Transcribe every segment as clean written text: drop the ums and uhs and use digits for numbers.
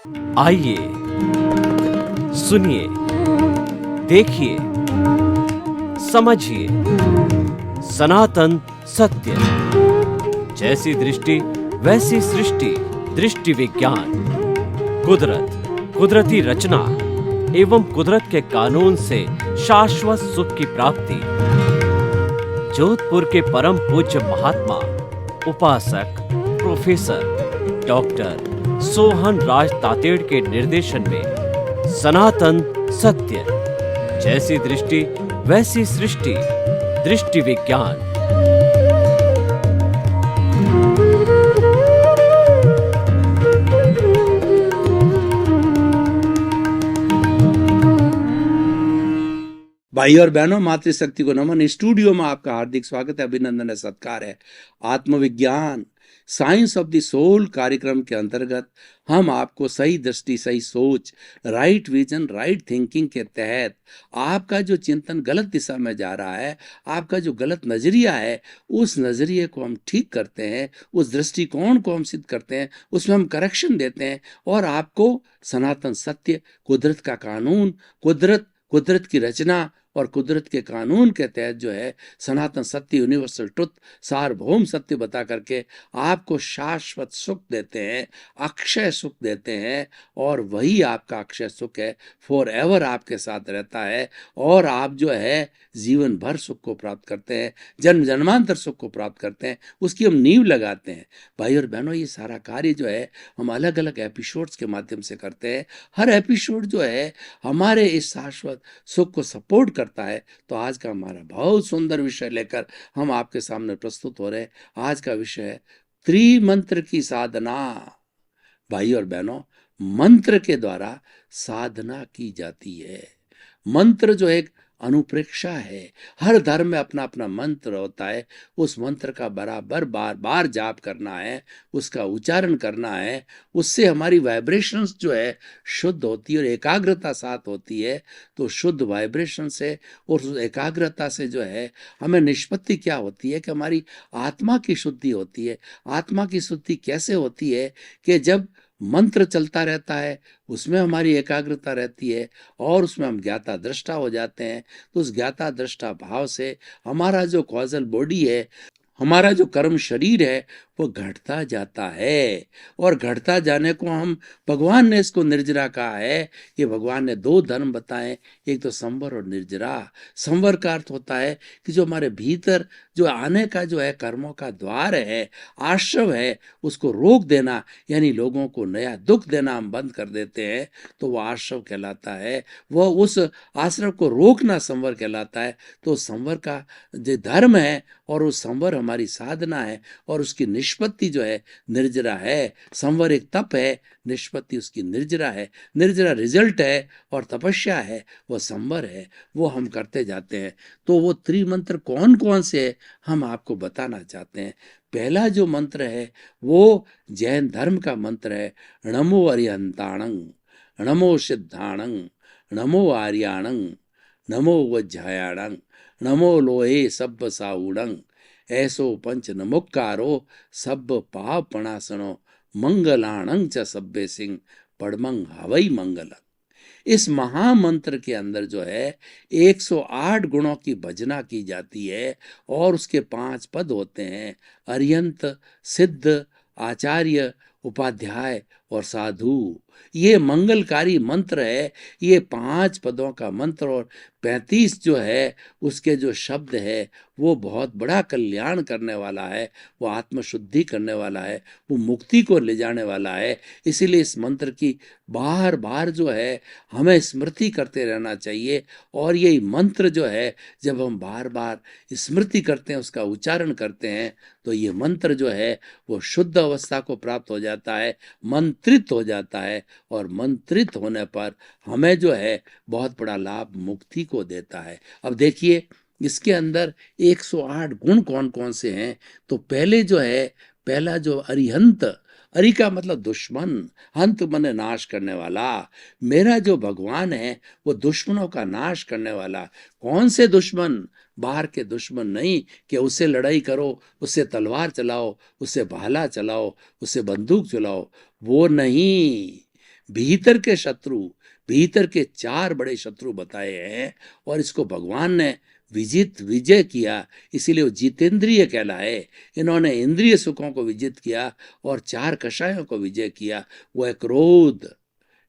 आइए, सुनिए, देखिए, समझिए सनातन सत्य। जैसी दृष्टि वैसी सृष्टि, दृष्टि विज्ञान। कुदरत, कुदरती रचना एवं कुदरत के कानून से शाश्वत सुख की प्राप्ति। जोधपुर के परम पूज्य महात्मा उपासक प्रोफेसर डॉक्टर सोहन राज तातेड़ के निर्देशन में सनातन सत्य। जैसी दृष्टि वैसी सृष्टि, दृष्टि विज्ञान। भाई और बहनों, मातृशक्ति को नमन। स्टूडियो में आपका हार्दिक स्वागत है, अभिनंदन है, सत्कार है। आत्मविज्ञान साइंस ऑफ द सोल कार्यक्रम के अंतर्गत हम आपको सही दृष्टि, सही सोच, राइट विजन, राइट थिंकिंग के तहत आपका जो चिंतन गलत दिशा में जा रहा है, आपका जो गलत नजरिया है, उस नजरिए को हम ठीक करते हैं, उस दृष्टिकोण को हम सिद्ध करते हैं, उसमें हम करेक्शन देते हैं और आपको सनातन सत्य, कुदरत का कानून, कुदरत की रचना और कुदरत के कानून के तहत जो है सनातन सत्य, यूनिवर्सल ट्रुथ, सार्वभौम सत्य बता करके आपको शाश्वत सुख देते हैं, अक्षय सुख देते हैं। और वही आपका अक्षय सुख है, फॉर एवर आपके साथ रहता है और आप जो है जीवन भर सुख को प्राप्त करते हैं, जन्म जन्मांतर सुख को प्राप्त करते हैं, उसकी हम नींव लगाते हैं। भाई और बहनों, ये सारा कार्य जो है हम अलग अलग एपिसोड्स के माध्यम से करते हैं। हर एपिसोड जो है हमारे इस शाश्वत सुख को सपोर्ट करता है। तो आज का हमारा बहुत सुंदर विषय लेकर हम आपके सामने प्रस्तुत हो रहे हैं। आज का विषय है त्रिमंत्र की साधना। भाई और बहनों, मंत्र के द्वारा साधना की जाती है। मंत्र जो एक अनुप्रेक्षा है, हर धर्म में अपना अपना मंत्र होता है। उस मंत्र का बराबर बार बार जाप करना है, उसका उच्चारण करना है, उससे हमारी वाइब्रेशंस जो है शुद्ध होती है और एकाग्रता साथ होती है। तो शुद्ध वाइब्रेशन से और उस एकाग्रता से जो है हमें निष्पत्ति क्या होती है कि हमारी आत्मा की शुद्धि होती है। आत्मा की शुद्धि कैसे होती है कि जब मंत्र चलता रहता है, उसमें हमारी एकाग्रता रहती है और उसमें हम ज्ञाता दृष्टा हो जाते हैं। तो उस ज्ञाता दृष्टा भाव से हमारा जो कॉजल बॉडी है, हमारा जो कर्म शरीर है, वो घटता जाता है। और घटता जाने को हम, भगवान ने इसको निर्जरा कहा है कि भगवान ने दो धर्म बताए, एक तो संवर और निर्जरा। संवर का अर्थ होता है कि जो हमारे भीतर जो आने का जो है कर्मों का द्वार है, आश्रव है, उसको रोक देना, यानी लोगों को नया दुख देना हम बंद कर देते हैं, तो वो आश्रव कहलाता है। वह उस आश्रव को रोकना संवर कहलाता है। तो संवर का जो धर्म है और उस संवर हमारी साधना है और उसकी निष्पत्ति जो है निर्जरा है। संवर एक तप है, निष्पत्ति उसकी निर्जरा है। निर्जरा रिजल्ट है और तपस्या है, वो संवर है, वो हम करते जाते हैं। तो वो त्रिमंत्र कौन कौन से है हम आपको बताना चाहते हैं। पहला जो मंत्र है वो जैन धर्म का मंत्र है, नमो अरिहंताणं, नमो सिद्धाणं, नमो आर्याणं, नमो वज्रायाणं, नमो लोहे सब्ब साउणं, ऐसो पंच नमोक्कारो सब पाप पणासनो, मंगलाणं च सब्बे सिंह पड़मंग हवई मंगलम। इस महामंत्र के अंदर जो है 108 गुणों की भजना की जाती है और उसके 5 पद होते हैं, अरियंत, सिद्ध, आचार्य, उपाध्याय और साधु। ये मंगलकारी मंत्र है। ये 5 पदों का मंत्र और 35 जो है उसके जो शब्द है वो बहुत बड़ा कल्याण करने वाला है, वो आत्मशुद्धि करने वाला है, वो मुक्ति को ले जाने वाला है। इसीलिए इस मंत्र की बार बार जो है हमें स्मृति करते रहना चाहिए। और यही मंत्र जो है जब हम बार बार स्मृति करते हैं, उसका उच्चारण करते हैं, तो ये मंत्र जो है वो शुद्ध अवस्था को प्राप्त हो जाता है, मंत्रित हो जाता है। और मंत्रित होने पर हमें जो है बहुत बड़ा लाभ मुक्ति को देता है। अब देखिए इसके अंदर 108 गुण कौन कौन से हैं। तो पहले जो है, पहला जो अरिहंत, अरि का मतलब दुश्मन, हंत मने नाश करने वाला। मेरा जो भगवान है वो दुश्मनों का नाश करने वाला। कौन से दुश्मन? बाहर के दुश्मन नहीं कि उससे लड़ाई करो, उससे तलवार चलाओ, उससे भाला चलाओ, उससे बंदूक चलाओ, वो नहीं। भीतर के शत्रु, भीतर के 4 बड़े शत्रु बताए हैं और इसको भगवान ने विजय किया, इसीलिए वो जितेंद्रिय कहलाए। इन्होंने इंद्रिय सुखों को विजित किया और 4 कषायों को विजय किया। वो है क्रोध,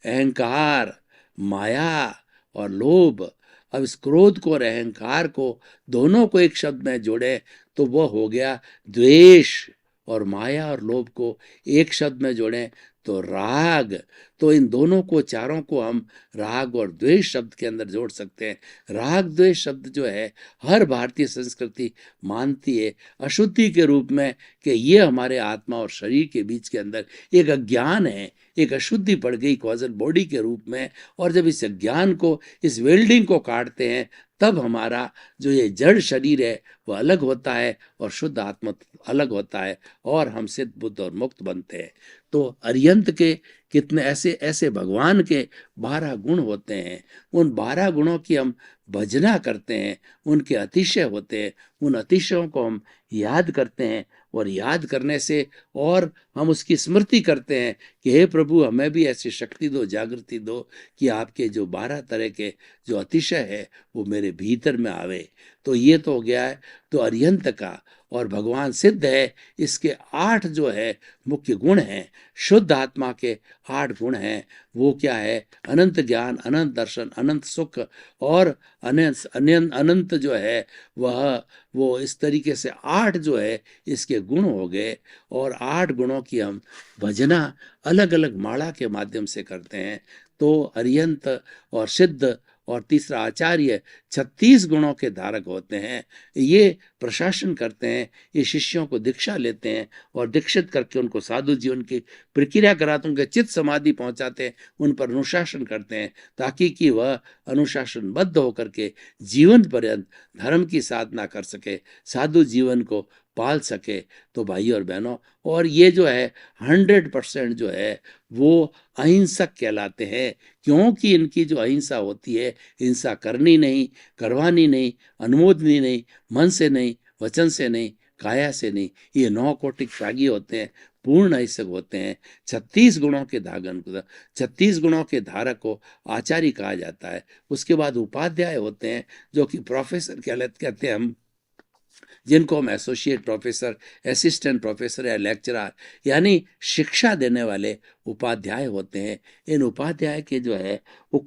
अहंकार, माया और लोभ। अब इस क्रोध को और अहंकार को दोनों को एक शब्द में जोड़े तो वो हो गया द्वेष, और माया और लोभ को एक शब्द में जोड़ें तो राग। तो इन दोनों को, चारों को हम राग और द्वेष शब्द के अंदर जोड़ सकते हैं। राग द्वेष शब्द जो है हर भारतीय संस्कृति मानती है अशुद्धि के रूप में कि ये हमारे आत्मा और शरीर के बीच के अंदर एक अज्ञान है, एक अशुद्धि पड़ गई कॉजल बॉडी के रूप में। और जब इस अज्ञान को, इस वेल्डिंग को काटते हैं तब हमारा जो ये जड़ शरीर है वह अलग होता है और शुद्ध आत्मा अलग होता है और हम सिद्ध बुद्ध और मुक्त बनते हैं। तो अरिहंत के कितने ऐसे ऐसे भगवान के 12 गुण होते हैं। उन 12 गुणों की हम भजना करते हैं, उनके अतिशय होते हैं, उन अतिशयों को हम याद करते हैं और याद करने से और हम उसकी स्मृति करते हैं कि हे प्रभु हमें भी ऐसी शक्ति दो, जागृति दो कि आपके जो 12 तरह के जो अतिशय है वो मेरे भीतर में आवे। तो ये तो हो गया है तो अरिहंत का। और भगवान सिद्ध है, इसके 8 जो है मुख्य गुण हैं। शुद्ध आत्मा के 8 गुण हैं। वो क्या है? अनंत ज्ञान, अनंत दर्शन, अनंत सुख और अनंत जो है वो इस तरीके से 8 जो है इसके गुण हो गए। और 8 गुणों की हम भजना अलग अलग माला के माध्यम से करते हैं। तो अरिहंत और सिद्ध और तीसरा आचार्य 36 गुणों के धारक होते हैं। ये प्रशासन करते हैं, ये शिष्यों को दीक्षा लेते हैं और दीक्षित करके उनको साधु जीवन की प्रक्रिया कराते, उनके चित्त समाधि पहुंचाते हैं, उन पर अनुशासन करते हैं ताकि कि वह अनुशासनबद्ध होकर के जीवन पर्यंत धर्म की साधना कर सके, साधु जीवन को पाल सके। तो भाई और बहनों, और ये जो है 100% जो है वो अहिंसक कहलाते हैं, क्योंकि इनकी जो अहिंसा होती है, हिंसा करनी नहीं, करवानी नहीं, अनुमोदनी नहीं, मन से नहीं, वचन से नहीं, काया से नहीं। ये 9 कोटि त्यागी होते हैं, पूर्ण अहिंसक होते हैं। 36 गुणों के 36 गुणों के धारक को आचार्य कहा जाता है। उसके बाद उपाध्याय होते हैं जो कि प्रोफेसर कहते हैं हम, जिनको हम एसोसिएट प्रोफेसर, असिस्टेंट प्रोफेसर या लेक्चरर यानी शिक्षा देने वाले उपाध्याय होते हैं। इन उपाध्याय के जो है वो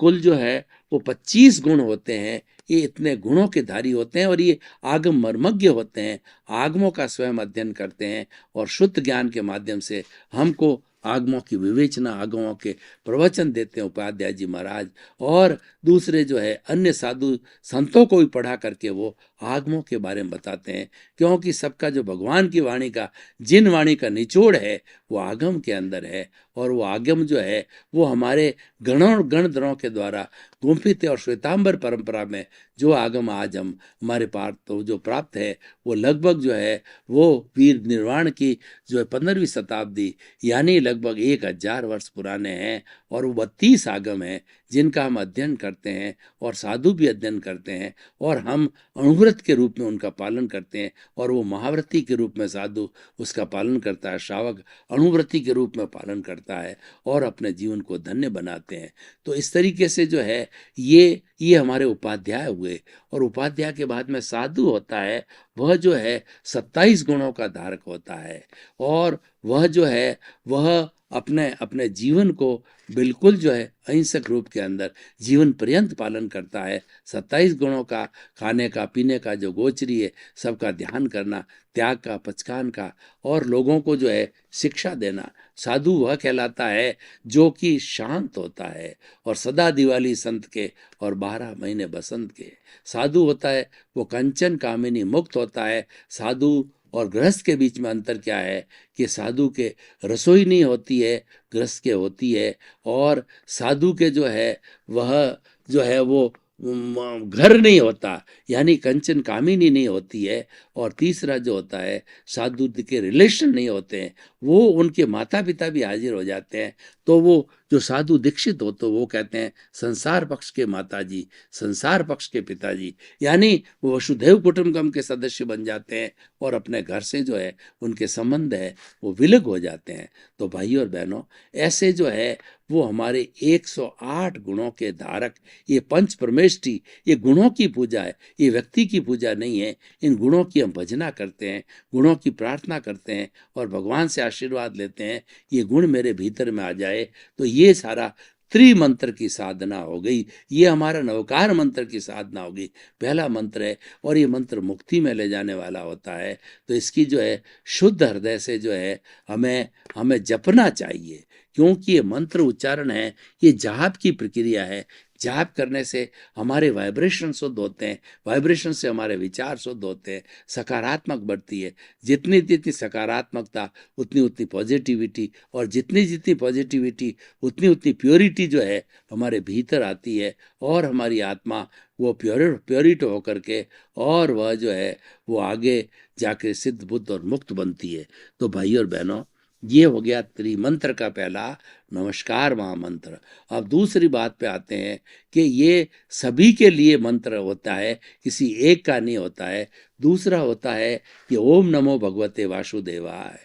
कुल जो है वो 25 गुण होते हैं। ये इतने गुणों के धारी होते हैं और ये आगम मर्मज्ञ होते हैं, आगमों का स्वयं अध्ययन करते हैं और शुद्ध ज्ञान के माध्यम से हमको आगमों की विवेचना, आगमों के प्रवचन देते हैं उपाध्याय जी महाराज। और दूसरे जो है अन्य साधु संतों को भी पढ़ा करके वो आगमों के बारे में बताते हैं, क्योंकि सबका जो भगवान की वाणी का, जिन वाणी का निचोड़ है वो आगम के अंदर है। और वो आगम जो है वो हमारे गणधरों के द्वारा गुंफित है। और श्वेतांबर परंपरा में जो आगम आज हम हमारे पास तो जो प्राप्त है वो लगभग जो है वो वीर निर्वाण की जो है 15वीं शताब्दी यानी लगभग 1000 वर्ष पुराने हैं। और वो 32 आगम हैं जिनका हम अध्ययन करते हैं और साधु भी अध्ययन करते हैं और हम अणुव्रत के रूप में उनका पालन करते हैं। और वो महाव्रती के रूप में साधु उसका पालन करता है, श्रावक अणुव्रती के रूप में पालन करता है और अपने जीवन को धन्य बनाते हैं। तो इस तरीके से जो है ये हमारे उपाध्याय हुए। और उपाध्याय के बाद में साधु होता है, वह जो है 27 गुणों का धारक होता है और वह जो है वह अपने जीवन को बिल्कुल जो है अहिंसक रूप के अंदर जीवन पर्यंत पालन करता है। 27 गुणों का, खाने का, पीने का जो गोचरी है, सबका ध्यान करना, त्याग का, पचकान का और लोगों को जो है शिक्षा देना। साधु वह कहलाता है जो कि शांत होता है और सदा दिवाली संत के और 12 महीने बसंत के। साधु होता है वो कंचन कामिनी मुक्त होता है। साधु और गृहस्थ के बीच में अंतर क्या है कि साधु के रसोई नहीं होती है, गृहस्थ के होती है। और साधु के जो है वह जो है वो घर नहीं होता यानी कंचन कामिनी नहीं होती है। और तीसरा जो होता है साधु के रिलेशन नहीं होते हैं, वो उनके माता पिता भी हाजिर हो जाते हैं। तो वो जो साधु दीक्षित हो तो वो कहते हैं संसार पक्ष के माताजी, संसार पक्ष के पिताजी, यानी वो वसुधैव कुटुंबकम के सदस्य बन जाते हैं और अपने घर से जो है उनके संबंध है वो विलग हो जाते हैं। तो भाई और बहनों, ऐसे जो है वो हमारे 108 गुणों के धारक, ये पंच परमेष्ठी, ये गुणों की पूजा है, ये व्यक्ति की पूजा नहीं है। इन गुणों की हम भजना करते हैं, गुणों की प्रार्थना करते हैं और भगवान से आशीर्वाद लेते हैं, ये गुण मेरे भीतर में आ जाए। तो ये सारा त्रिमंत्र की साधना हो गई, ये हमारा नवकार मंत्र की साधना हो गई। पहला मंत्र है और ये मंत्र मुक्ति में ले जाने वाला होता है। तो इसकी जो है शुद्ध हृदय से जो है हमें हमें जपना चाहिए, क्योंकि ये मंत्र उच्चारण है, ये जाप की प्रक्रिया है। जाप करने से हमारे वाइब्रेशन शुद्ध होते हैं, वाइब्रेशन से हमारे विचार शुद्ध होते हैं, सकारात्मक बढ़ती है। जितनी जितनी सकारात्मकता उतनी उतनी पॉजिटिविटी, और जितनी जितनी पॉजिटिविटी उतनी उतनी प्योरिटी जो है हमारे भीतर आती है, और हमारी आत्मा वो प्योरिट होकर के और वह जो है वो आगे जाके सिद्ध बुद्ध और मुक्त बनती है। तो भाई और बहनों, ये हो गया त्रिमंत्र का पहला नमस्कार महामंत्र। अब दूसरी बात पे आते हैं कि ये सभी के लिए मंत्र होता है, किसी एक का नहीं होता है। दूसरा होता है कि ओम नमो भगवते वासुदेवाय,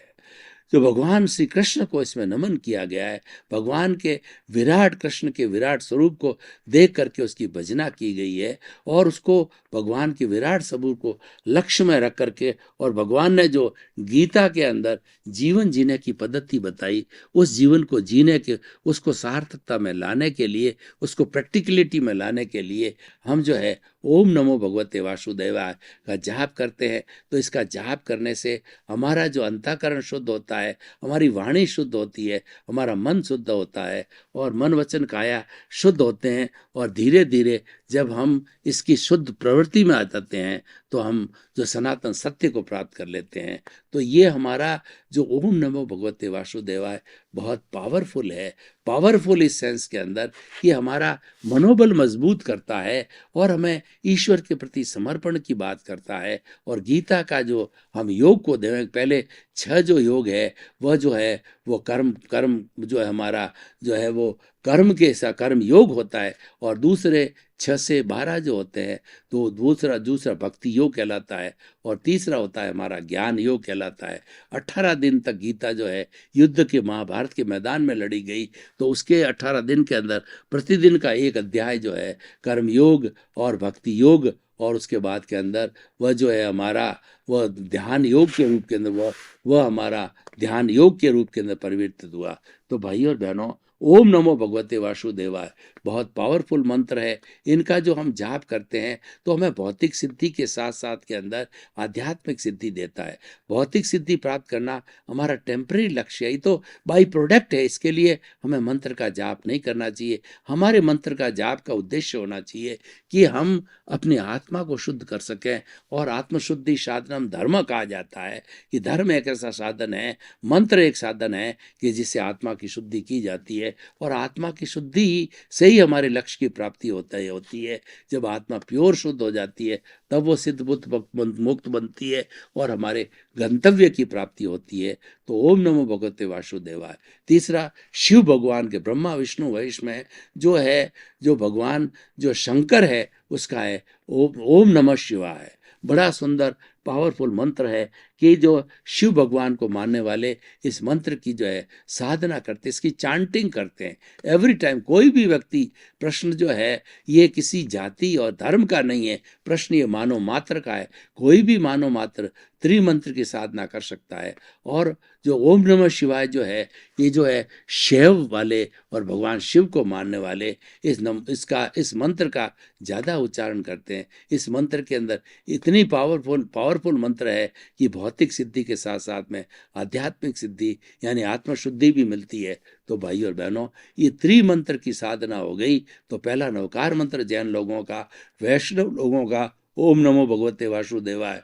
जो भगवान श्री कृष्ण को इसमें नमन किया गया है। भगवान के विराट, कृष्ण के विराट स्वरूप को देख करके उसकी भजना की गई है, और उसको भगवान के विराट स्वरूप को लक्ष्य में रख करके, और भगवान ने जो गीता के अंदर जीवन जीने की पद्धति बताई, उस जीवन को जीने के, उसको सार्थकता में लाने के लिए, उसको प्रैक्टिकलिटी में लाने के लिए हम जो है ओम नमो भगवते वासुदेवाय का जाप करते हैं। तो इसका जाप करने से हमारा जो अंतःकरण शुद्ध होता है, हमारी वाणी शुद्ध होती है, हमारा मन शुद्ध होता है, और मन वचन काया शुद्ध होते हैं। और धीरे धीरे जब हम इसकी शुद्ध प्रवृत्ति में आ जाते हैं तो हम जो सनातन सत्य को प्राप्त कर लेते हैं। तो ये हमारा जो ओम नमो भगवते वासुदेवाय बहुत पावरफुल है। पावरफुल इस सेंस के अंदर कि हमारा मनोबल मजबूत करता है और हमें ईश्वर के प्रति समर्पण की बात करता है। और गीता का जो हम योग को देखें, पहले 6 जो योग है वह जो है वो कर्म कर्म जो है हमारा जो है वो कर्म के सा कर्म योग होता है, और दूसरे 6 से 12 जो होते हैं तो दूसरा भक्ति योग कहलाता है, और तीसरा होता है हमारा ज्ञान योग कहलाता है। 18 दिन तक गीता जो है युद्ध के, महाभारत के मैदान में लड़ी गई। तो उसके 18 दिन के अंदर प्रतिदिन का एक अध्याय जो है कर्म योग और भक्ति योग, और उसके बाद के अंदर वह जो है हमारा वह ध्यान योग के रूप के अंदर वह हमारा ध्यान योग के रूप के अंदर परिवर्तित हुआ। तो भाई और बहनों, ओम नमो भगवते वासुदेवाय बहुत पावरफुल मंत्र है। इनका जो हम जाप करते हैं तो हमें भौतिक सिद्धि के साथ साथ के अंदर आध्यात्मिक सिद्धि देता है। भौतिक सिद्धि प्राप्त करना हमारा टेम्पररी लक्ष्य है, तो बाई प्रोडक्ट है। इसके लिए हमें मंत्र का जाप नहीं करना चाहिए। हमारे मंत्र का जाप का उद्देश्य होना चाहिए कि हम अपनी आत्मा को शुद्ध कर सकें। और आत्मशुद्धि साधनम धर्म कहा जाता है कि धर्म एक ऐसा साधन है, मंत्र एक साधन है कि जिससे आत्मा की शुद्धि की जाती है। और आत्मा की शुद्धि से ही हमारे लक्ष्य की प्राप्ति होती है। जब आत्मा प्योर शुद्ध हो जाती है तब वो सिद्ध बुद्ध मुक्त बनती है और हमारे गंतव्य की प्राप्ति होती है। तो ओम नमो भगवते वासुदेवाय। तीसरा, शिव भगवान के, ब्रह्मा विष्णु महेश में जो है, जो भगवान जो शंकर है उसका है ओम नमः शिवाय। बड़ा सुंदर पावरफुल मंत्र है कि जो शिव भगवान को मानने वाले इस मंत्र की जो है साधना करते, इसकी चांटिंग करते हैं एवरी टाइम। कोई भी व्यक्ति, प्रश्न जो है ये किसी जाति और धर्म का नहीं है, प्रश्न ये मानव मात्र का है। कोई भी मानव मात्र त्रिमंत्र की साधना कर सकता है। और जो ओम नमः शिवाय जो है, ये जो है शैव वाले और भगवान शिव को मानने वाले इस मंत्र का ज़्यादा उच्चारण करते हैं। इस मंत्र के अंदर इतनी पावरफुल मंत्र है कि भौतिक सिद्धि के साथ साथ में आध्यात्मिक सिद्धि यानी आत्मशुद्धि भी मिलती है। तो भाई और बहनों, ये त्रिमंत्र की साधना हो गई। तो पहला नवकार मंत्र जैन लोगों का, वैष्णव लोगों का ओम नमो भगवते वासुदेवाय,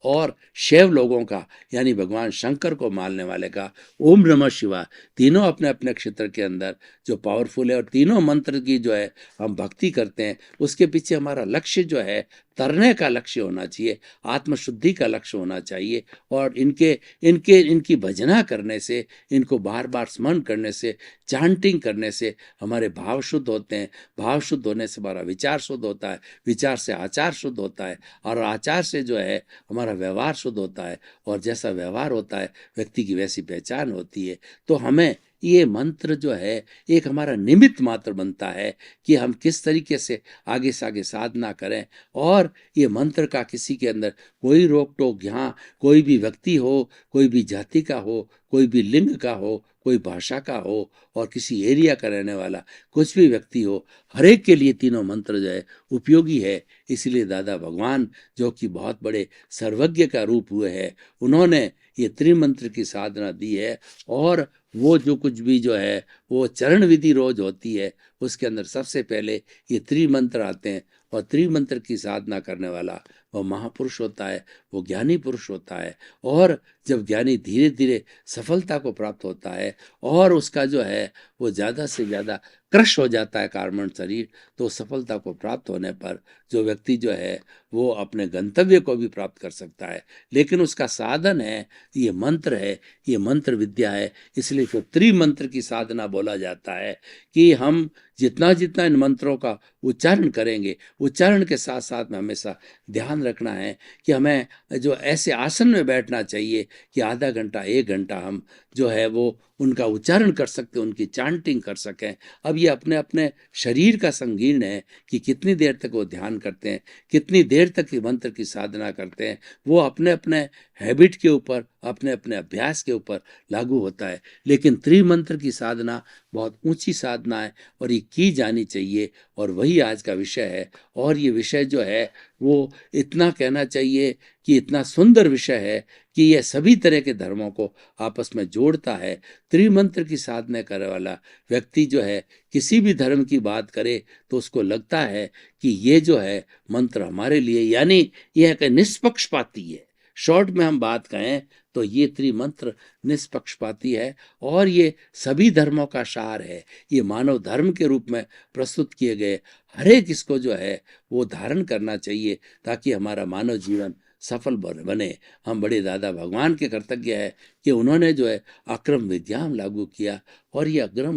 और शैव लोगों का यानी भगवान शंकर को मानने वाले का ओम नमः शिवाय। तीनों अपने अपने क्षेत्र के अंदर जो पावरफुल है, और तीनों मंत्र की जो है हम भक्ति करते हैं, उसके पीछे हमारा लक्ष्य जो है तरने का लक्ष्य होना चाहिए, आत्मशुद्धि का लक्ष्य होना चाहिए। और इनकी भजना करने से, इनको बार बार स्मरण करने से, चांटिंग करने से हमारे भाव शुद्ध होते हैं। भाव शुद्ध होने से हमारा विचार शुद्ध होता है, विचार से आचार शुद्ध होता है, और आचार से जो है हमारा व्यवहार शुद्ध होता है, और जैसा व्यवहार होता है व्यक्ति की वैसी पहचान होती है। तो हमें ये मंत्र जो है एक हमारा निमित्त मात्र बनता है कि हम किस तरीके से आगे साधना करें। और ये मंत्र का किसी के अंदर कोई रोक टोक, यहाँ कोई भी व्यक्ति हो, कोई भी जाति का हो, कोई भी लिंग का हो, कोई भाषा का हो, और किसी एरिया का रहने वाला कुछ भी व्यक्ति हो, हर एक के लिए तीनों मंत्र जो है उपयोगी है। इसलिए दादा भगवान, जो कि बहुत बड़े सर्वज्ञ का रूप हुए हैं, उन्होंने ये त्रिमंत्र की साधना दी है। और वो जो कुछ भी जो है वो चरण विधि रोज होती है, उसके अंदर सबसे पहले ये त्रिमंत्र आते हैं। और त्रिमंत्र की साधना करने वाला वो महापुरुष होता है, वो ज्ञानी पुरुष होता है। और जब ज्ञानी धीरे धीरे सफलता को प्राप्त होता है और उसका जो है वो ज़्यादा से ज़्यादा क्रश हो जाता है कार्बन शरीर, तो सफलता को प्राप्त होने पर जो व्यक्ति जो है वो अपने गंतव्य को भी प्राप्त कर सकता है। लेकिन उसका साधन है, ये मंत्र है, ये मंत्र विद्या है। इसलिए तो त्रिमंत्र की साधना बोला जाता है कि हम जितना जितना इन मंत्रों का उच्चारण करेंगे, उच्चारण के साथ साथ में हमेशा ध्यान रखना है कि हमें जो ऐसे आसन में बैठना चाहिए कि आधा घंटा 1 घंटा हम जो है वो उनका उच्चारण कर सकते, उनकी चांटिंग कर सकें। अब ये अपने अपने शरीर का संगीर्ण है कि कितनी देर तक वो ध्यान करते हैं, कितनी देर तक मंत्र की साधना करते हैं, वो अपने अपने हैबिट के ऊपर, अपने अपने अभ्यास के ऊपर लागू होता है। लेकिन त्रिमंत्र की साधना बहुत ऊंची साधना है और ये की जानी चाहिए, और वही आज का विषय है। और ये विषय जो है वो इतना कहना चाहिए कि इतना सुंदर विषय है कि यह सभी तरह के धर्मों को आपस में जोड़ता है। त्रिमंत्र की साधना करने वाला व्यक्ति जो है किसी भी धर्म की बात करे तो उसको लगता है कि ये जो है मंत्र हमारे लिए, यानी यह एक निष्पक्षपाती है। शॉर्ट में हम बात कहें तो ये त्रिमंत्र निष्पक्षपाती है और ये सभी धर्मों का सार है। ये मानव धर्म के रूप में प्रस्तुत किए गए, हर एक इसको जो है वो धारण करना चाहिए ताकि हमारा मानव जीवन सफल बने। हम बड़े दादा भगवान के कृतज्ञ है कि उन्होंने जो है अक्रम विज्ञान लागू किया, और ये अक्रम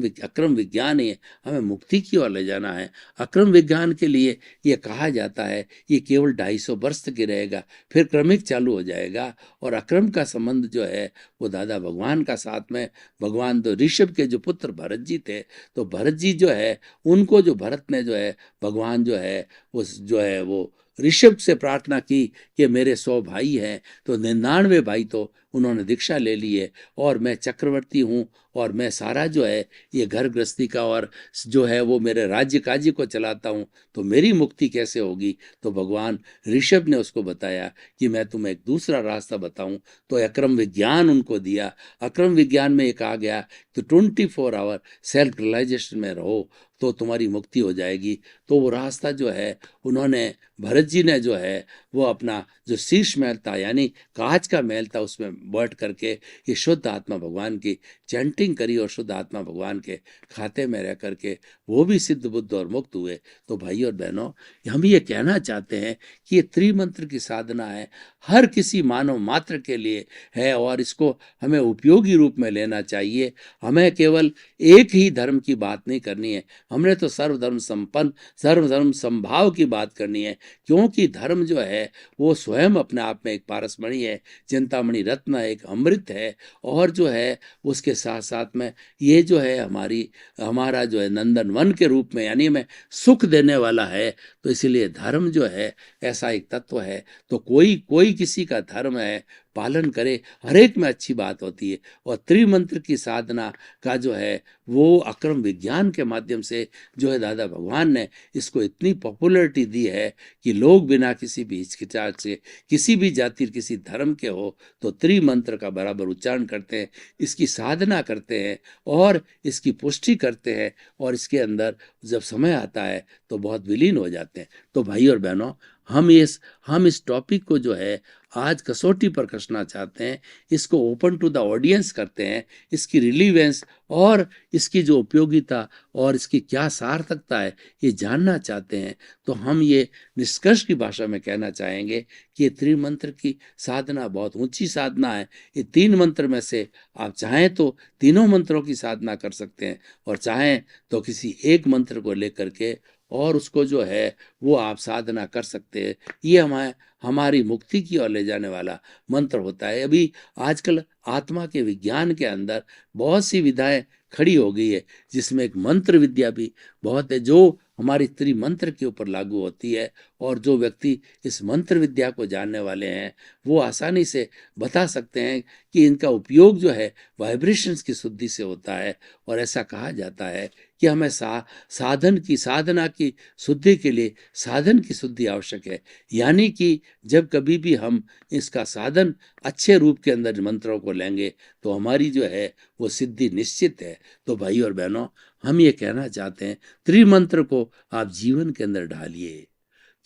विज्ञान ही हमें मुक्ति की ओर ले जाना है। अक्रम विज्ञान के लिए ये कहा जाता है ये केवल 250 वर्ष तक ही रहेगा, फिर क्रमिक चालू हो जाएगा। और अक्रम का संबंध जो है वो दादा भगवान का साथ में, भगवान तो ऋषभ के जो पुत्र भरत जी थे, तो भरत जी जो है उनको जो भरत ने जो है भगवान जो है वो ऋषभ से प्रार्थना की कि मेरे 100 भाई हैं, तो 99 भाई तो उन्होंने दीक्षा ले ली है, और मैं चक्रवर्ती हूँ, और मैं सारा जो है ये घर गृहस्थी का और जो है वो मेरे राज्य काजी को चलाता हूँ, तो मेरी मुक्ति कैसे होगी। तो भगवान ऋषभ ने उसको बताया कि मैं तुम्हें एक दूसरा रास्ता बताऊं। तो अक्रम विज्ञान उनको दिया। अक्रम विज्ञान में एक आ गया तो 24 आवर सेल्फ रियलाइजेशन में रहो तो तुम्हारी मुक्ति हो जाएगी। तो वो रास्ता जो है उन्होंने, भरत जी ने जो है वो अपना जो शीर्ष महल था, यानी कांच का महल था, उसमें बैठ करके ये शुद्ध आत्मा भगवान की चैंटिंग करी, और शुद्ध आत्मा भगवान के खाते में रह करके वो भी सिद्ध बुद्ध और मुक्त हुए। तो भाई और बहनों, हम ये कहना चाहते हैं कि ये त्रिमंत्र की साधना है, हर किसी मानव मात्र के लिए है, और इसको हमें उपयोगी रूप में लेना चाहिए। हमें केवल एक ही धर्म की बात नहीं करनी है, हमने तो सर्वधर्म संपन्न, सर्वधर्म संभाव की बात करनी है। क्योंकि धर्म जो है वो स्वयं अपने आप में एक पारसमणि है, चिंतामणि रत्न है, एक अमृत है। और जो है उसके साथ साथ में ये जो है हमारा जो है नंदन वन के रूप में, यानी हमें सुख देने वाला है। तो इसीलिए धर्म जो है ऐसा एक तत्व है, तो कोई किसी का धर्म है पालन करे, हर एक में अच्छी बात होती है। और त्रिमंत्र की साधना का जो है वो अक्रम विज्ञान के माध्यम से जो है दादा भगवान ने इसको इतनी पॉपुलैरिटी दी है कि लोग बिना किसी भी हिचकिचाहट से, किसी भी जाति किसी धर्म के हो, तो त्रिमंत्र का बराबर उच्चारण करते हैं, इसकी साधना करते हैं और इसकी पुष्टि करते हैं, और इसके अंदर जब समय आता है तो बहुत विलीन हो जाते हैं। तो भाई और बहनों, हम इस टॉपिक को जो है आज कसौटी पर कसना चाहते हैं, इसको ओपन टू द ऑडियंस करते हैं, इसकी रिलीवेंस और इसकी जो उपयोगिता और इसकी क्या सार्थकता है ये जानना चाहते हैं। तो हम ये निष्कर्ष की भाषा में कहना चाहेंगे कि ये त्रिमंत्र की साधना बहुत ऊंची साधना है। ये 3 मंत्र में से आप चाहें तो तीनों मंत्रों की साधना कर सकते हैं, और चाहें तो किसी एक मंत्र को लेकर के और उसको जो है वो आप साधना कर सकते हैं। ये हमारी मुक्ति की ओर ले जाने वाला मंत्र होता है। अभी आजकल आत्मा के विज्ञान के अंदर बहुत सी विधाएं खड़ी हो गई है, जिसमें एक मंत्र विद्या भी बहुत है जो हमारी त्रिमंत्र के ऊपर लागू होती है। और जो व्यक्ति इस मंत्र विद्या को जानने वाले हैं वो आसानी से बता सकते हैं कि इनका उपयोग जो है वाइब्रेशंस की शुद्धि से होता है। और ऐसा कहा जाता है कि हमें साधना की शुद्धि के लिए साधन की शुद्धि आवश्यक है। यानी कि जब कभी भी हम इसका साधन अच्छे रूप के अंदर मंत्रों को लेंगे तो हमारी जो है वो सिद्धि निश्चित है। तो भाई और बहनों, हम ये कहना चाहते हैं, त्रिमंत्र को आप जीवन के अंदर ढालिए।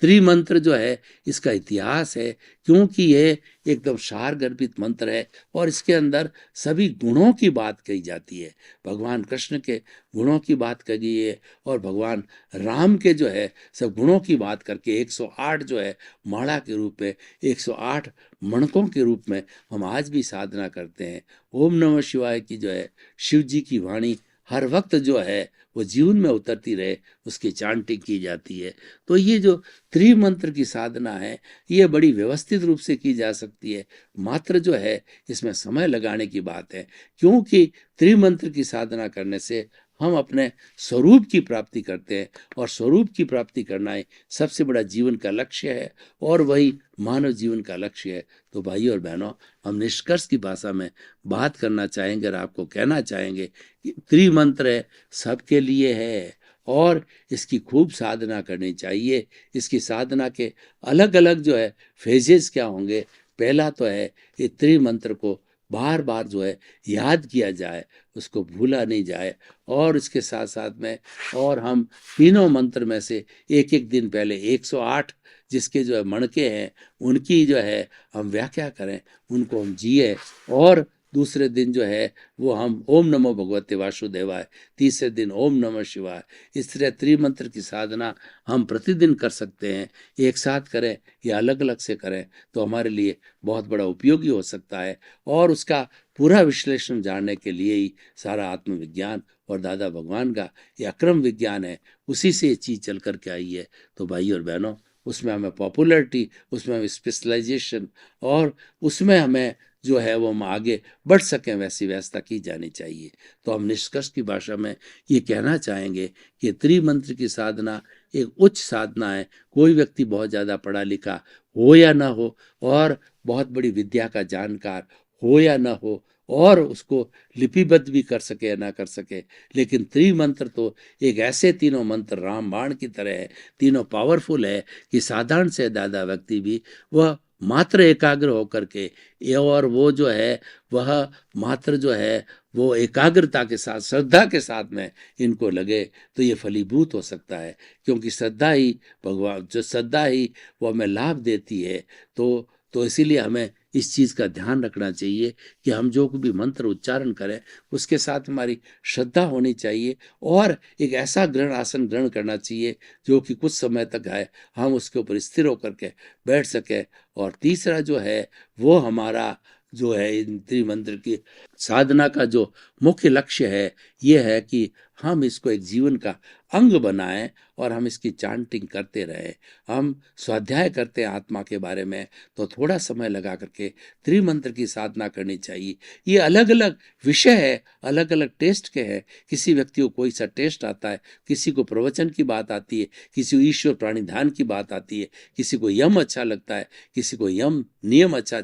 त्रिमंत्र जो है इसका इतिहास है, क्योंकि ये एकदम सार गर्भित मंत्र है और इसके अंदर सभी गुणों की बात कही जाती है। भगवान कृष्ण के गुणों की बात कही है और भगवान राम के जो है सब गुणों की बात करके 108 जो है माला के रूप में, 108 मणकों के रूप में हम आज भी साधना करते हैं। ओम नमः शिवाय की जो है शिव जी की वाणी हर वक्त जो है वो जीवन में उतरती रहे, उसकी चांटिंग की जाती है। तो ये जो त्रिमंत्र की साधना है ये बड़ी व्यवस्थित रूप से की जा सकती है। मात्र जो है इसमें समय लगाने की बात है, क्योंकि त्रिमंत्र की साधना करने से हम अपने स्वरूप की प्राप्ति करते हैं और स्वरूप की प्राप्ति करना ही सबसे बड़ा जीवन का लक्ष्य है और वही मानव जीवन का लक्ष्य है। तो भाइयों और बहनों, हम निष्कर्ष की भाषा में बात करना चाहेंगे और आपको कहना चाहेंगे कि त्रिमंत्र है सबके लिए है और इसकी खूब साधना करनी चाहिए। इसकी साधना के अलग अलग जो है फेजेस क्या होंगे। पहला तो है ये त्रिमंत्र को बार बार जो है याद किया जाए, उसको भूला नहीं जाए। और इसके साथ साथ में और हम तीनों मंत्र में से एक एक दिन पहले 108 जिसके जो है मणके हैं उनकी जो है हम व्याख्या करें, उनको हम जिए। और दूसरे दिन जो है वो हम ओम नमो भगवते वासुदेवाय, तीसरे दिन ओम नमः शिवाय। इस तरह त्रिमंत्र की साधना हम प्रतिदिन कर सकते हैं। एक साथ करें या अलग अलग से करें तो हमारे लिए बहुत बड़ा उपयोगी हो सकता है। और उसका पूरा विश्लेषण जानने के लिए ही सारा आत्मविज्ञान और दादा भगवान का ये अक्रम विज्ञान है, उसी से ये चीज़ चल कर के आई है। तो भाई और बहनों, उसमें हमें पॉपुलैरिटी, उसमें हमें स्पेशलाइजेशन और उसमें हमें जो है वो हम आगे बढ़ सकें वैसी व्यवस्था की जानी चाहिए। तो हम निष्कर्ष की भाषा में ये कहना चाहेंगे कि त्रिमंत्र की साधना एक उच्च साधना है। कोई व्यक्ति बहुत ज़्यादा पढ़ा लिखा हो या ना हो और बहुत बड़ी विद्या का जानकार हो या ना हो और उसको लिपिबद्ध भी कर सके या ना कर सके, लेकिन त्रिमंत्र तो एक ऐसे तीनों मंत्र रामबाण की तरह है, तीनों पावरफुल है कि साधारण से दादा व्यक्ति भी वह मात्र एकाग्र होकर के और वो जो है वह मात्र जो है वो एकाग्रता के साथ श्रद्धा के साथ में इनको लगे तो ये फलीभूत हो सकता है। क्योंकि श्रद्धा ही भगवान, जो श्रद्धा ही वो हमें लाभ देती है। तो इसीलिए हमें इस चीज़ का ध्यान रखना चाहिए कि हम जो भी मंत्र उच्चारण करें उसके साथ हमारी श्रद्धा होनी चाहिए और एक ऐसा ग्रहण आसन ग्रहण करना चाहिए जो कि कुछ समय तक है हम उसके ऊपर स्थिर होकर के बैठ सकें। और तीसरा जो है वो हमारा जो है इन त्रिमंत्र की साधना का जो मुख्य लक्ष्य है ये है कि हम इसको एक जीवन का अंग बनाएं और हम इसकी चांटिंग करते रहें। हम स्वाध्याय करते हैं आत्मा के बारे में तो थोड़ा समय लगा करके त्रिमंत्र की साधना करनी चाहिए। ये अलग अलग विषय है, अलग अलग टेस्ट के हैं। किसी व्यक्ति को कोई सा टेस्ट आता है, किसी को प्रवचन की बात आती है, किसी को ईश्वर प्राणी ध्यान की बात आती है, किसी को यम अच्छा लगता है, किसी को यम नियम अच्छा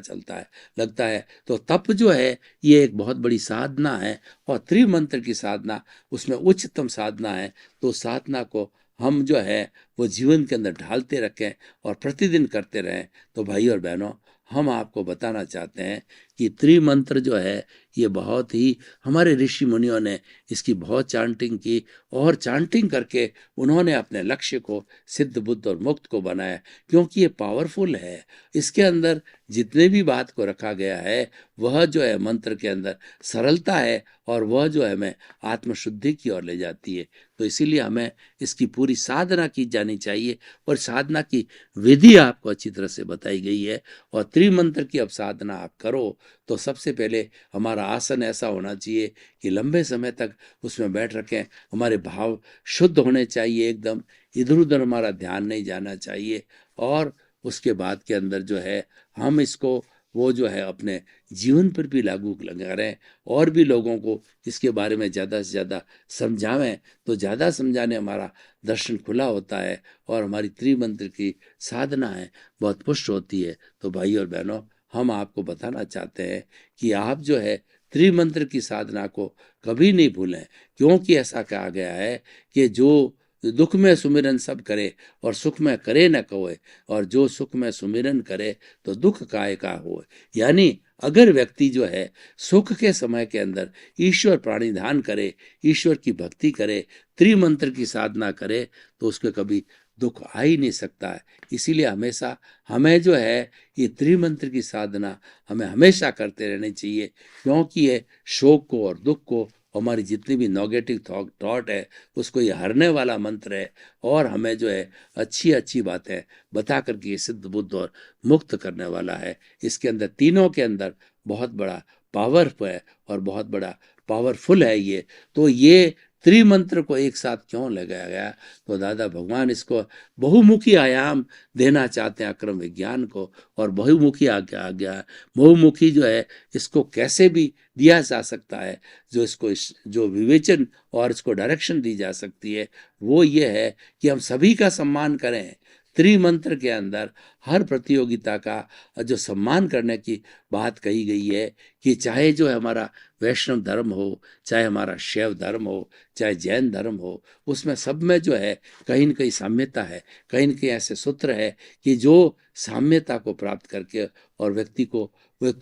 लगता है। तो तप जो है ये एक बहुत बड़ी साधना है और त्रिमंत्र की साधना उसमें उच्चतम साधना है। तो साधना को हम जो है वो जीवन के अंदर ढालते रखें और प्रतिदिन करते रहें। तो भाई और बहनों, हम आपको बताना चाहते हैं कि त्रिमंत्र जो है ये बहुत ही हमारे ऋषि मुनियों ने इसकी बहुत चांटिंग की और चांटिंग करके उन्होंने अपने लक्ष्य को सिद्ध बुद्ध और मुक्त को बनाया, क्योंकि ये पावरफुल है। इसके अंदर जितने भी बात को रखा गया है वह जो है मंत्र के अंदर सरलता है और वह जो है हमें आत्मशुद्धि की ओर ले जाती है। तो इसीलिए हमें इसकी पूरी साधना की जानी चाहिए और साधना की विधि आपको अच्छी तरह से बताई गई है। और त्रिमंत्र की अब साधना आप करो तो सबसे पहले हमारा आसन ऐसा होना चाहिए कि लंबे समय तक उसमें बैठ रखें। हमारे भाव शुद्ध होने चाहिए, एकदम इधर उधर हमारा ध्यान नहीं जाना चाहिए। और उसके बाद के अंदर जो है हम इसको वो जो है अपने जीवन पर भी लागू करें और भी लोगों को इसके बारे में ज़्यादा से ज़्यादा समझावें। तो ज़्यादा समझाने हमारा दर्शन खुला होता है और हमारी त्रिमंत्र की साधना है बहुत पुष्ट होती है। तो भाई और बहनों, हम आपको बताना चाहते हैं कि आप जो है त्रिमंत्र की साधना को कभी नहीं भूलें, क्योंकि ऐसा कहा गया है कि जो दुख में सुमिरन सब करे और सुख में करे न कोय, और जो सुख में सुमिरन करे तो दुख काय का होय। यानी अगर व्यक्ति जो है सुख के समय के अंदर ईश्वर प्राणिधान करे, ईश्वर की भक्ति करे, त्रिमंत्र की साधना करे, तो उसके कभी दुख आ ही नहीं सकता है। इसीलिए हमेशा हमें जो है ये त्रिमंत्र की साधना हमें हमेशा करते रहनी चाहिए, क्योंकि ये शोक को और दुख को, हमारी जितनी भी नेगेटिव थॉट है, उसको ये हरने वाला मंत्र है और हमें जो है अच्छी अच्छी बातें बता करके ये सिद्ध बुद्ध और मुक्त करने वाला है। इसके अंदर तीनों के अंदर बहुत बड़ा पावर है और बहुत बड़ा पावरफुल है ये। तो ये त्रिमंत्र को एक साथ क्यों लगाया गया? तो दादा भगवान इसको बहुमुखी आयाम देना चाहते हैं अक्रम विज्ञान को, और बहुमुखी आज्ञा बहुमुखी जो है इसको कैसे भी दिया जा सकता है, जो विवेचन और इसको डायरेक्शन दी जा सकती है, वो ये है कि हम सभी का सम्मान करें। त्रिमंत्र के अंदर हर प्रतियोगिता का जो सम्मान करने की बात कही गई है, कि चाहे जो है हमारा वैष्णव धर्म हो, चाहे हमारा शैव धर्म हो, चाहे जैन धर्म हो, उसमें सब में जो है कहीं न कहीं साम्यता है। कहीं न कहीं ऐसे सूत्र है कि जो साम्यता को प्राप्त करके और व्यक्ति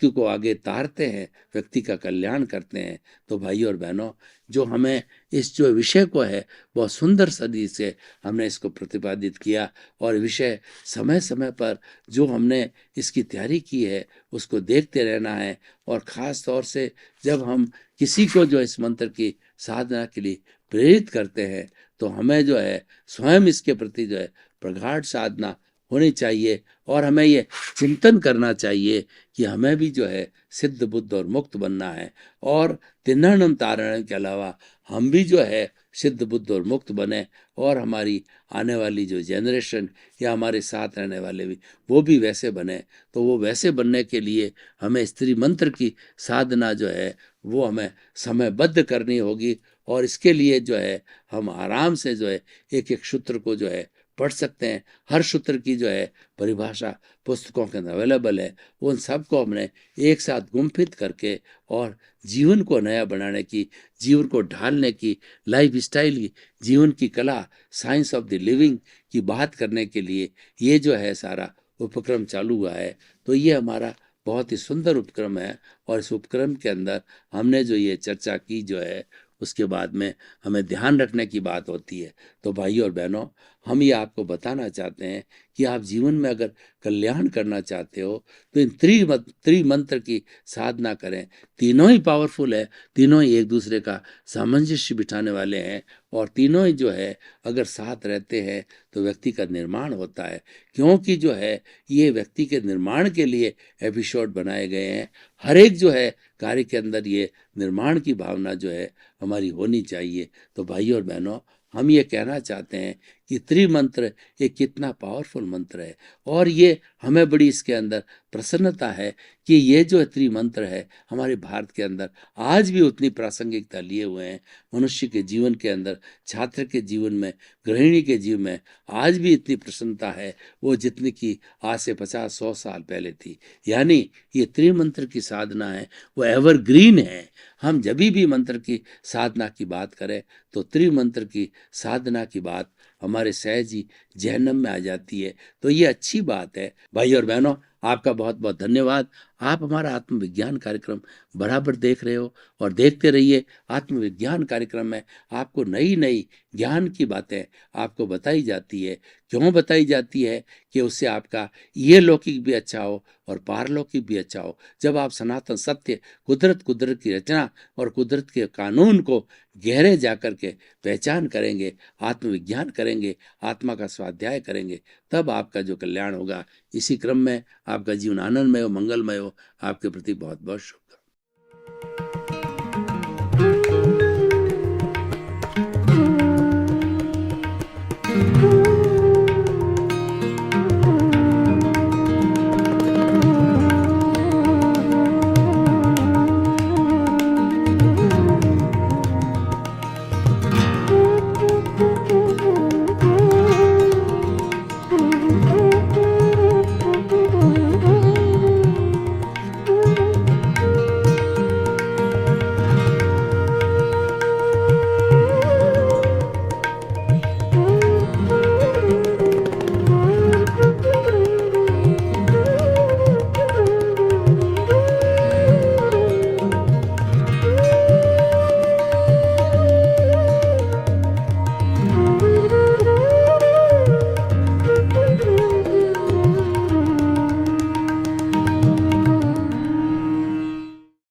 को आगे तारते हैं, व्यक्ति का कल्याण करते हैं। तो भाई और बहनों, जो हमें इस जो विषय को है बहुत सुंदर सदी से हमने इसको प्रतिपादित किया, और विषय समय समय पर जो हमने इसकी तैयारी की है उसको देखते रहना है। और ख़ास तौर से जब हम किसी को जो इस मंत्र की साधना के लिए प्रेरित करते हैं, तो हमें जो है स्वयं इसके प्रति जो है प्रगाढ़ साधना होनी चाहिए, और हमें ये चिंतन करना चाहिए कि हमें भी जो है सिद्ध बुद्ध और मुक्त बनना है, और तिन्नम तारण के अलावा हम भी जो है सिद्ध बुद्ध और मुक्त बने, और हमारी आने वाली जो जनरेशन या हमारे साथ रहने वाले भी वो भी वैसे बने। तो वो वैसे बनने के लिए हमें स्त्री मंत्र की साधना जो है वो हमें समयबद्ध करनी होगी, और इसके लिए जो है हम आराम से जो है एक एक सूत्र को जो है पढ़ सकते हैं। हर सूत्र की जो है परिभाषा पुस्तकों के अंदर अवेलेबल है। उन सब को हमने एक साथ गुम्फित करके और जीवन को नया बनाने की, जीवन को ढालने की, लाइफ स्टाइल की, जीवन की कला, साइंस ऑफ द लिविंग की बात करने के लिए ये जो है सारा उपक्रम चालू हुआ है। तो ये हमारा बहुत ही सुंदर उपक्रम है, और इस उपक्रम के अंदर हमने जो ये चर्चा की जो है उसके बाद में हमें ध्यान रखने की बात होती है। तो भाई और बहनों, हम ये आपको बताना चाहते हैं कि आप जीवन में अगर कल्याण करना चाहते हो तो इन त्रिमंत्र की साधना करें। तीनों ही पावरफुल है, तीनों ही एक दूसरे का सामंजस्य बिठाने वाले हैं, और तीनों ही जो है अगर साथ रहते हैं तो व्यक्ति का निर्माण होता है। क्योंकि जो है ये व्यक्ति के निर्माण के लिए एपिसोड बनाए गए हैं। हर एक जो है कार्य के अंदर ये निर्माण की भावना जो है हमारी होनी चाहिए। तो भाई और बहनों, हम ये कहना चाहते हैं कि त्रिमंत्र एक कितना पावरफुल मंत्र है, और ये हमें बड़ी इसके अंदर प्रसन्नता है कि ये जो त्रिमंत्र है हमारे भारत के अंदर आज भी उतनी प्रासंगिकता लिए हुए हैं। मनुष्य के जीवन के अंदर, छात्र के जीवन में, गृहिणी के जीवन में आज भी इतनी प्रसन्नता है वो जितनी की आज से 50-100 साल पहले थी। यानी ये त्रिमंत्र की साधना है वो एवरग्रीन है। हम जब भी मंत्र की साधना की बात करें तो त्रिमंत्र की साधना की बात हमारे सहज ही जहन्नम में आ जाती है। तो ये अच्छी बात है। भाई और बहनों, आपका बहुत बहुत धन्यवाद। आप हमारा आत्मविज्ञान कार्यक्रम बराबर देख रहे हो, और देखते रहिए। आत्मविज्ञान कार्यक्रम में आपको नई नई ज्ञान की बातें आपको बताई जाती है। क्यों बताई जाती है? कि उससे आपका ये लौकिक भी अच्छा हो और पारलौकिक भी अच्छा हो। जब आप सनातन सत्य, कुदरत की रचना और कुदरत के कानून को गहरे जाकर के पहचान करेंगे, आत्मविज्ञान करेंगे, आत्मा का स्वाध्याय करेंगे, तब आपका जो कल्याण होगा। इसी क्रम में आपका जीवन आनंदमय हो, मंगलमय हो। आपके प्रति बहुत बहुत शुभ।